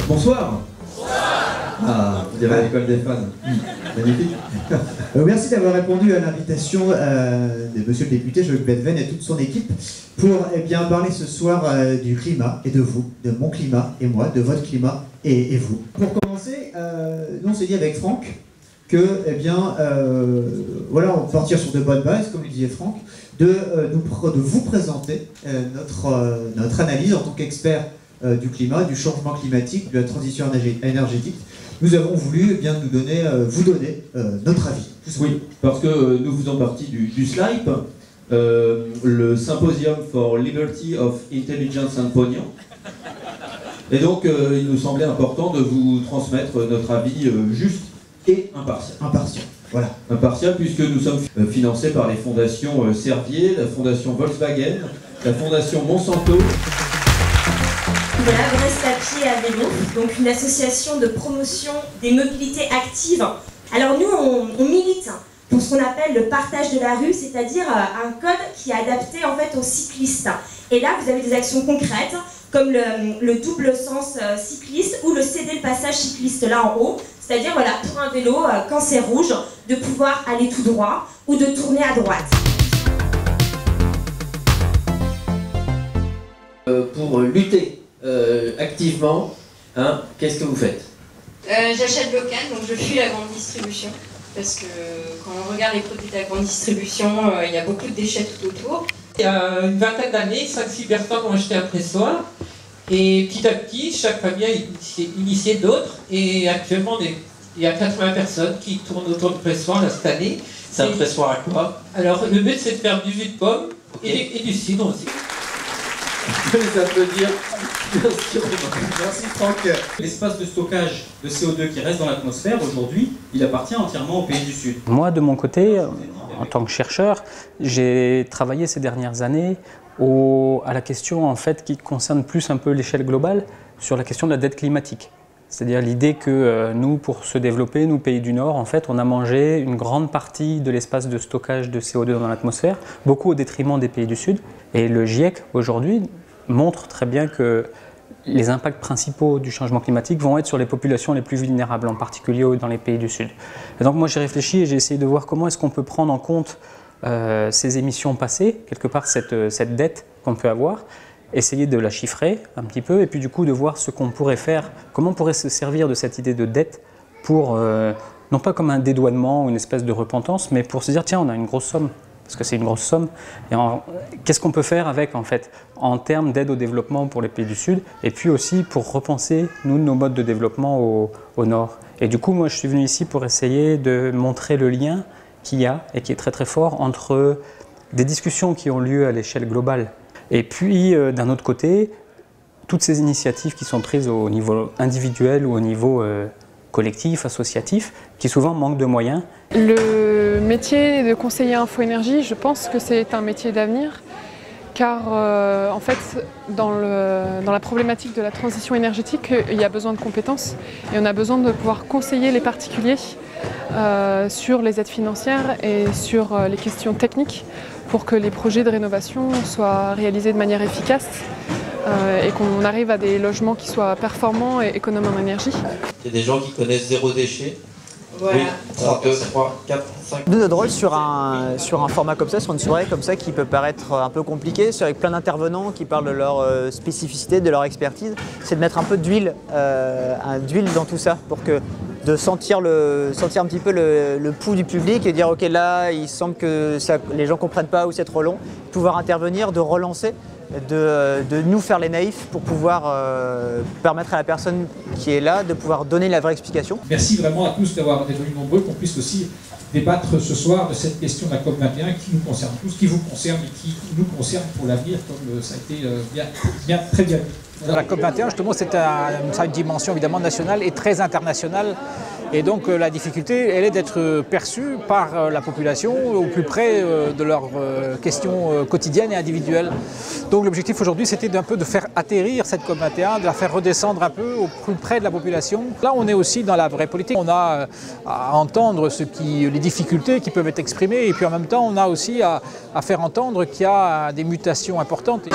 Bonsoir. Ah, on dirait l'école des fans. Magnifique. Merci d'avoir répondu à l'invitation de monsieur le député Jean-Luc Benven et toute son équipe pour parler ce soir du climat et de vous, de mon climat et moi, de votre climat et vous. Pour commencer, nous on s'est dit avec Franck que, voilà, on va partir sur de bonnes bases, comme le disait Franck, de vous présenter notre analyse en tant qu'expert du climat, du changement climatique, de la transition énergétique. Nous avons voulu vous donner notre avis. Oui, parce que nous faisons partie du SLIPE, le Symposium for Liberty of Intelligence and Pognon. Et donc, il nous semblait important de vous transmettre notre avis juste et impartial. Impartial, voilà. Impartial, puisque nous sommes financés par les fondations Servier, la fondation Volkswagen, la fondation Monsanto. Voilà, Brest à pied à vélo, donc une association de promotion des mobilités actives. Alors nous, on milite pour ce qu'on appelle le partage de la rue, c'est-à-dire un code qui est adapté en fait aux cyclistes. Et là, vous avez des actions concrètes, comme le double sens cycliste ou le céder le passage cycliste là en haut. C'est-à-dire, voilà, pour un vélo, quand c'est rouge, de pouvoir aller tout droit ou de tourner à droite. Pour lutter activement, hein, qu'est-ce que vous faites? J'achète local, donc je fuis la grande distribution. Parce que quand on regarde les produits de la grande distribution, il y a beaucoup de déchets tout autour. Il y a une vingtaine d'années, 5-6 personnes ont acheté un pressoir. Et petit à petit, chaque famille a initié d'autres. Et actuellement, il y a 80 personnes qui tournent autour du pressoir là, cette année. C'est un pressoir à quoi? Alors, le but, c'est de faire du jus de pomme et du cidre aussi. Je peux les applaudir. Merci Franck. L'espace de stockage de CO2 qui reste dans l'atmosphère aujourd'hui, il appartient entièrement aux pays du Sud. Moi, de mon côté, en tant que chercheur, j'ai travaillé ces dernières années à la question en fait, qui concerne plus un peu l'échelle globale sur la question de la dette climatique. C'est-à-dire l'idée que nous, pour se développer, nous, pays du Nord, en fait, on a mangé une grande partie de l'espace de stockage de CO2 dans l'atmosphère, beaucoup au détriment des pays du Sud. Et le GIEC, aujourd'hui, montre très bien que les impacts principaux du changement climatique vont être sur les populations les plus vulnérables, en particulier dans les pays du Sud. Et donc moi, j'ai réfléchi et j'ai essayé de voir comment est-ce qu'on peut prendre en compte ces émissions passées, quelque part cette dette qu'on peut avoir, essayer de la chiffrer un petit peu et puis du coup de voir ce qu'on pourrait faire, comment on pourrait se servir de cette idée de dette pour, non pas comme un dédouanement ou une espèce de repentance, mais pour se dire tiens, on a une grosse somme, parce que c'est une grosse somme, et qu'est-ce qu'on peut faire avec en fait, en termes d'aide au développement pour les pays du Sud, et puis aussi pour repenser nous nos modes de développement au Nord. Et du coup, moi je suis venu ici pour essayer de montrer le lien qu'il y a, et qui est très très fort, entre des discussions qui ont lieu à l'échelle globale, et puis d'un autre côté, toutes ces initiatives qui sont prises au niveau individuel ou au niveau collectif, associatif, qui souvent manquent de moyens. Le métier de conseiller info-énergie, je pense que c'est un métier d'avenir, car en fait, dans la problématique de la transition énergétique, il y a besoin de compétences et on a besoin de pouvoir conseiller les particuliers sur les aides financières et sur les questions techniques pour que les projets de rénovation soient réalisés de manière efficace et qu'on arrive à des logements qui soient performants et économes en énergie. Il y a des gens qui connaissent zéro déchet. Voilà. Oui, 3, 2, 3, 4, 5. De notre rôle sur un format comme ça, sur une soirée comme ça qui peut paraître un peu compliqué, avec plein d'intervenants qui parlent de leur spécificité, de leur expertise, c'est de mettre un peu d'huile dans tout ça pour de sentir un petit peu le pouls du public et dire ok là il semble que les gens ne comprennent pas ou c'est trop long, pouvoir intervenir, de relancer, de nous faire les naïfs pour pouvoir permettre à la personne qui est là de pouvoir donner la vraie explication. Merci vraiment à tous d'avoir été venus nombreux, qu'on puisse aussi débattre ce soir de cette question de la COP21 qui nous concerne tous, qui vous concerne et qui nous concerne pour l'avenir, comme ça a été très bien dit. La COP21, justement, ça a une dimension évidemment nationale et très internationale. Et donc la difficulté, elle est d'être perçue par la population au plus près de leurs questions quotidiennes et individuelles. Donc l'objectif aujourd'hui, c'était un peu de faire atterrir cette COP21, de la faire redescendre un peu au plus près de la population. Là, on est aussi dans la vraie politique. On a à entendre les difficultés qui peuvent être exprimées et puis en même temps, on a aussi à faire entendre qu'il y a des mutations importantes.